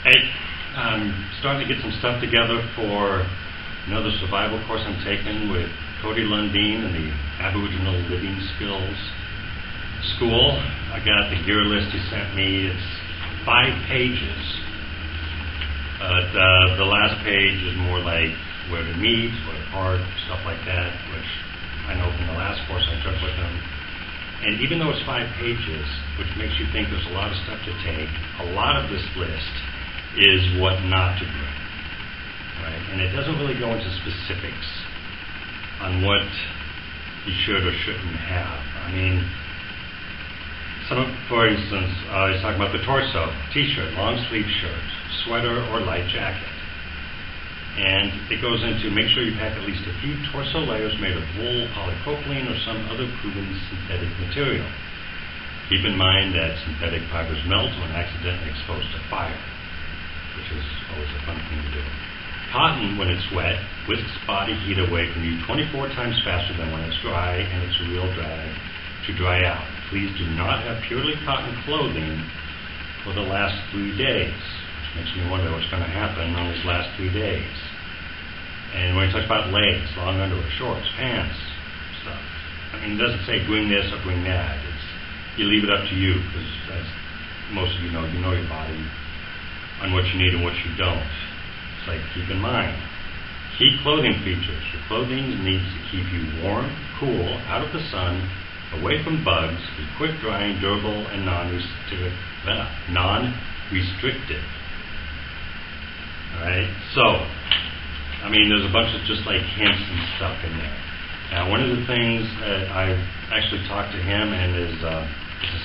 Hey, I'm starting to get some stuff together for another survival course I'm taking with Cody Lundin and the Aboriginal Living Skills School. I got the gear list he sent me. It's 5 pages. The last page is more like where to meet, where to park, stuff like that, which I know from the last course I took with him. And even though it's 5 pages, which makes you think there's a lot of stuff to take, a lot of this list is what not to bring, right? And it doesn't really go into specifics on what you should or shouldn't have. I mean, for instance, he's talking about the torso, t-shirt, long sleeve shirt, sweater or light jacket. And it goes into make sure you pack at least a few torso layers made of wool, polypropylene, or some other proven synthetic material. Keep in mind that synthetic fibers melt when accidentally exposed to fire, which is always a fun thing to do. Cotton, when it's wet, whisks body heat away from you 24 times faster than when it's dry, and it's a real drag to dry out. Please do not have purely cotton clothing for the last 3 days, which makes me wonder what's going to happen on these last 3 days. And when he talks about legs, long underwear, shorts, pants, stuff, I mean, it doesn't say bring this or bring that. You leave it up to you, because as most of you know your body on what you need and what you don't. It's like, keep in mind, key clothing features. Your clothing needs to keep you warm, cool, out of the sun, away from bugs, be quick drying, durable, and non-restrictive. Alright, so, I mean, there's a bunch of just like hints and stuff in there. Now, one of the things that I've actually talked to him and his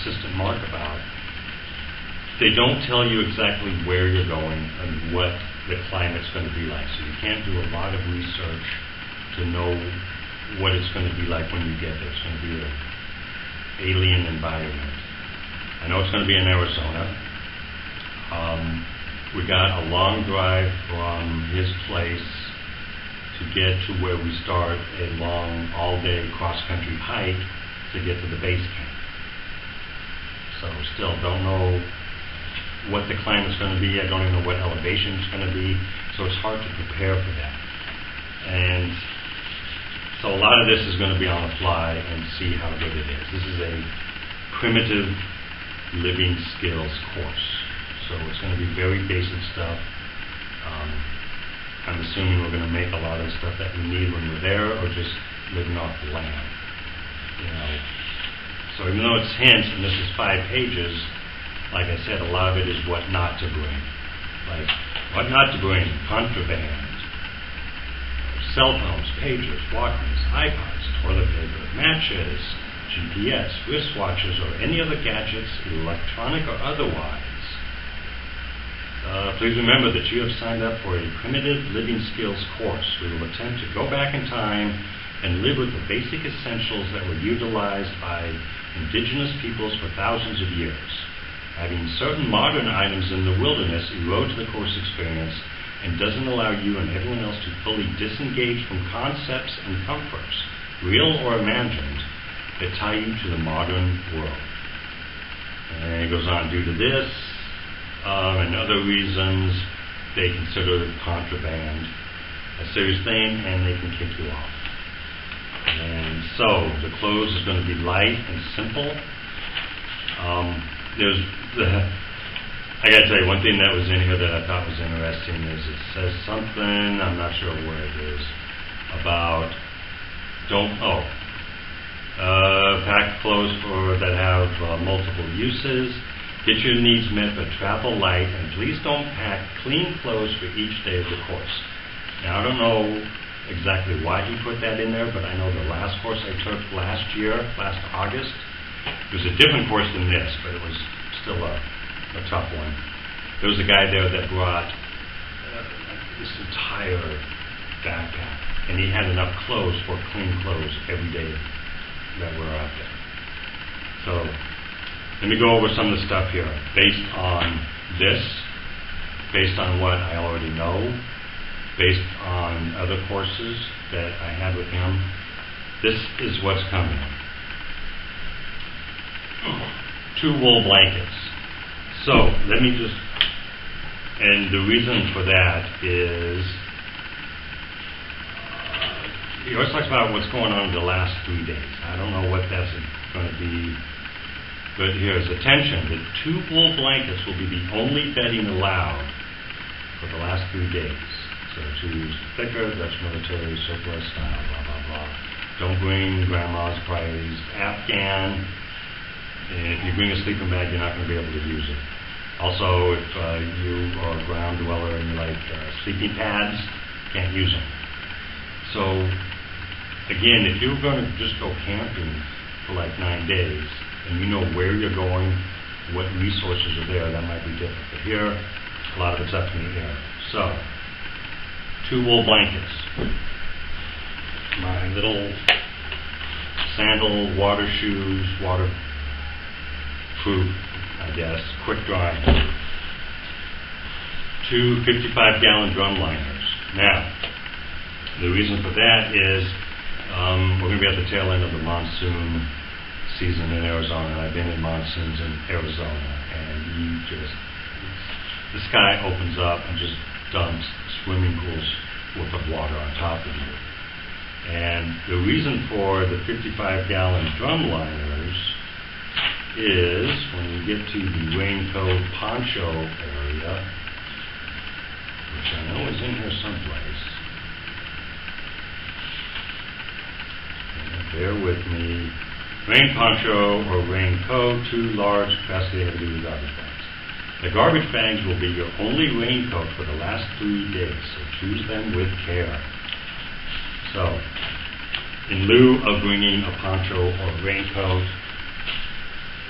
assistant Mark about, they don't tell you exactly where you're going and what the climate's going to be like. So you can't do a lot of research to know what it's going to be like when you get there. It's going to be an alien environment. I know it's going to be in Arizona. We got a long drive from his place to get to where we start a long all-day cross-country hike to get to the base camp. So still don't know what the climate's going to be. I don't even know what elevation it's going to be. So it's hard to prepare for that. And so a lot of this is going to be on the fly and see how good it is. This is a primitive living skills course. So it's going to be very basic stuff. I'm assuming we're going to make a lot of the stuff that we need when we're there, or just living off the land. You know. So even though it's hints, and this is 5 pages, like I said, a lot of it is what not to bring. Like, what not to bring: contraband, cell phones, pagers, Walkmans, iPods, toilet paper, matches, GPS, wristwatches, or any other gadgets, electronic or otherwise. Please remember that you have signed up for a primitive living skills course. We will attempt to go back in time and live with the basic essentials that were utilized by indigenous peoples for thousands of years. Having certain modern items in the wilderness erodes the course experience and doesn't allow you and everyone else to fully disengage from concepts and comforts, real or imagined, that tie you to the modern world. And it goes on, due to this and other reasons, they consider contraband a serious thing and they can kick you off. And so the clothes is going to be light and simple. I got to tell you, one thing that was in here that I thought was interesting is it says something, I'm not sure where it is, about pack clothes that have multiple uses. Get your needs met, but travel light, and please don't pack clean clothes for each day of the course. Now, I don't know exactly why he put that in there, but I know the last course I took last August, it was a different course than this, but it was still a tough one. There was a guy there that brought this entire backpack, and he had enough clothes for clean clothes every day that we're out there. So let me go over some of the stuff here based on this, based on what I already know, based on other courses that I had with him. This is what's coming. 2 wool blankets. So let me just And the reason for that is he always talks about what's going on in the last 3 days. I don't know what that's going to be, but here's attention. The 2 wool blankets will be the only bedding allowed for the last 3 days. So choose thicker, Dutch military, surplus style, blah, blah, blah. Don't bring grandma's prized Afghan. And if you bring a sleeping bag, you're not going to be able to use it. Also, if you are a ground dweller and you like sleeping pads, can't use them. So, again, if you're going to just go camping for like 9 days, and you know where you're going, what resources are there, that might be different. But here, a lot of it's up in the air. So, 2 wool blankets. My little sandal, water shoes, waterproof, I guess, quick drying. 2 55-gallon drum liners. Now, the reason for that is we're going to be at the tail end of the monsoon season in Arizona. I've been in monsoons in Arizona, and the sky opens up and just dumps swimming pools worth of water on top of you. And the reason for the 55-gallon drum liners is when you get to the raincoat poncho area, which I know is in here someplace. Bear with me. Rain poncho or raincoat, 2 large capacity heavy-duty garbage bags. The garbage bags will be your only raincoat for the last 3 days, so choose them with care. So, in lieu of bringing a poncho or raincoat,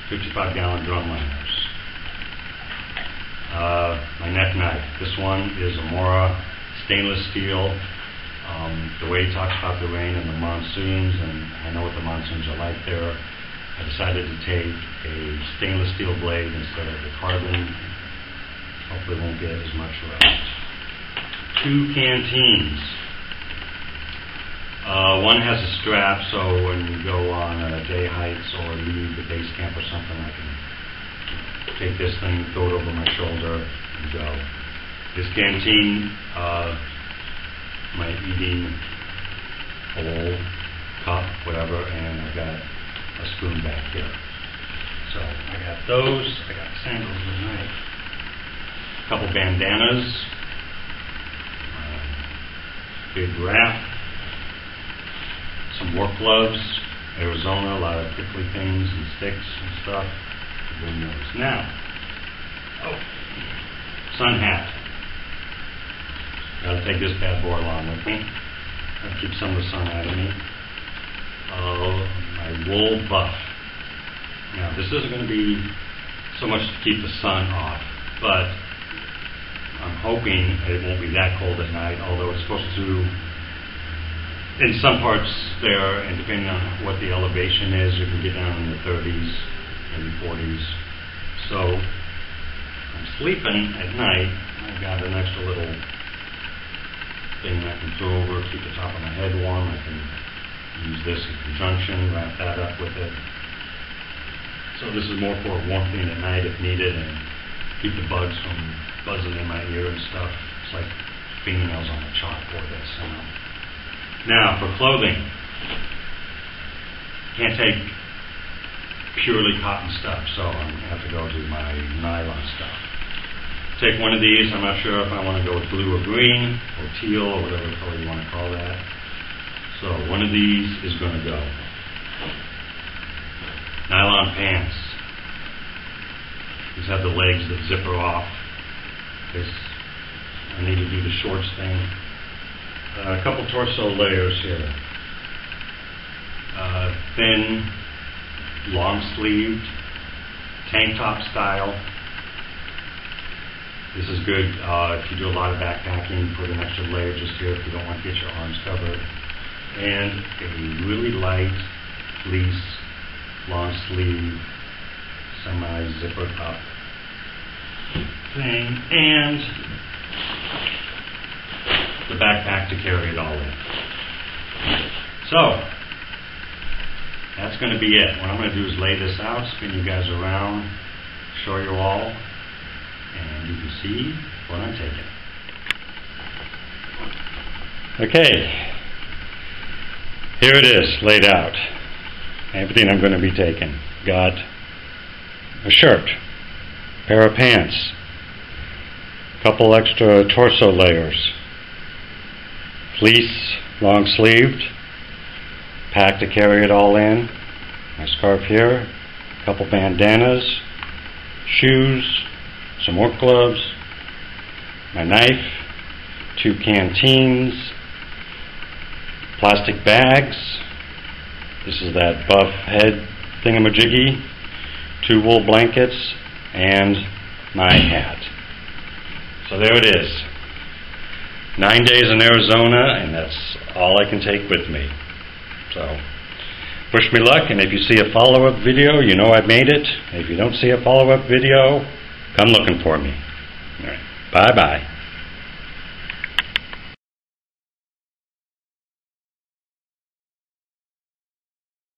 55-gallon drum liners. My neck knife. This one is a Mora stainless steel. The way he talks about the rain and the monsoons, and I know what the monsoons are like there, I decided to take a stainless steel blade instead of the carbon. Hopefully won't get as much rust. 2 canteens. One has a strap, so when we go on day hikes or leave the base camp or something, I can take this thing, throw it over my shoulder, and go. This canteen, my eating bowl, cup, whatever, and I've got a spoon back here. So I got those. I got sandals and a knife. A couple bandanas, big wrap, some work gloves. Arizona, a lot of prickly things and sticks and stuff. Bring those. Now, sun hat. Got to take this bad boy along with me. Got to keep some of the sun out of me. My wool buff. Now, this isn't going to be so much to keep the sun off, but I'm hoping it won't be that cold at night, although it's supposed to, in some parts there, and depending on what the elevation is, you can get down in the 30s, maybe 40s. So, I'm sleeping at night. I've got an extra little thing I can throw over, keep the top of my head warm. I can use this in conjunction, wrap that up with it. So this is more for warming at night if needed, and keep the bugs from buzzing in my ear and stuff. It's like fingernails on a chalkboard, that sound. Now, for clothing, can't take purely cotton stuff, so I'm going to have to go to my nylon stuff. Take one of these. I'm not sure if I want to go with blue or green or teal or whatever color you want to call that. So one of these is going to go. Nylon pants. These have the legs that zipper off. I need to do the shorts thing. A couple torso layers here. Thin, long-sleeved, tank top style. This is good if you do a lot of backpacking, put an extra layer just here if you don't want to get your arms covered. And a really light fleece, long sleeve, semi-zippered up thing, and the backpack to carry it all in. So, that's going to be it. What I'm going to do is lay this out, spin you guys around, show you all, and you can can see what I'm taking. Okay, here it is, laid out. Everything I'm going to be taking. Got a shirt, pair of pants, couple extra torso layers, fleece, long sleeved, pack to carry it all in, my scarf here, a couple bandanas, shoes, some work gloves, my knife, 2 canteens, plastic bags, this is that buff head thingamajiggy, 2 wool blankets, and my hat. So there it is. 9 days in Arizona, and that's all I can take with me. So, wish me luck, and if you see a follow-up video, you know I've made it. If you don't see a follow-up video, come looking for me. All right. Bye-bye.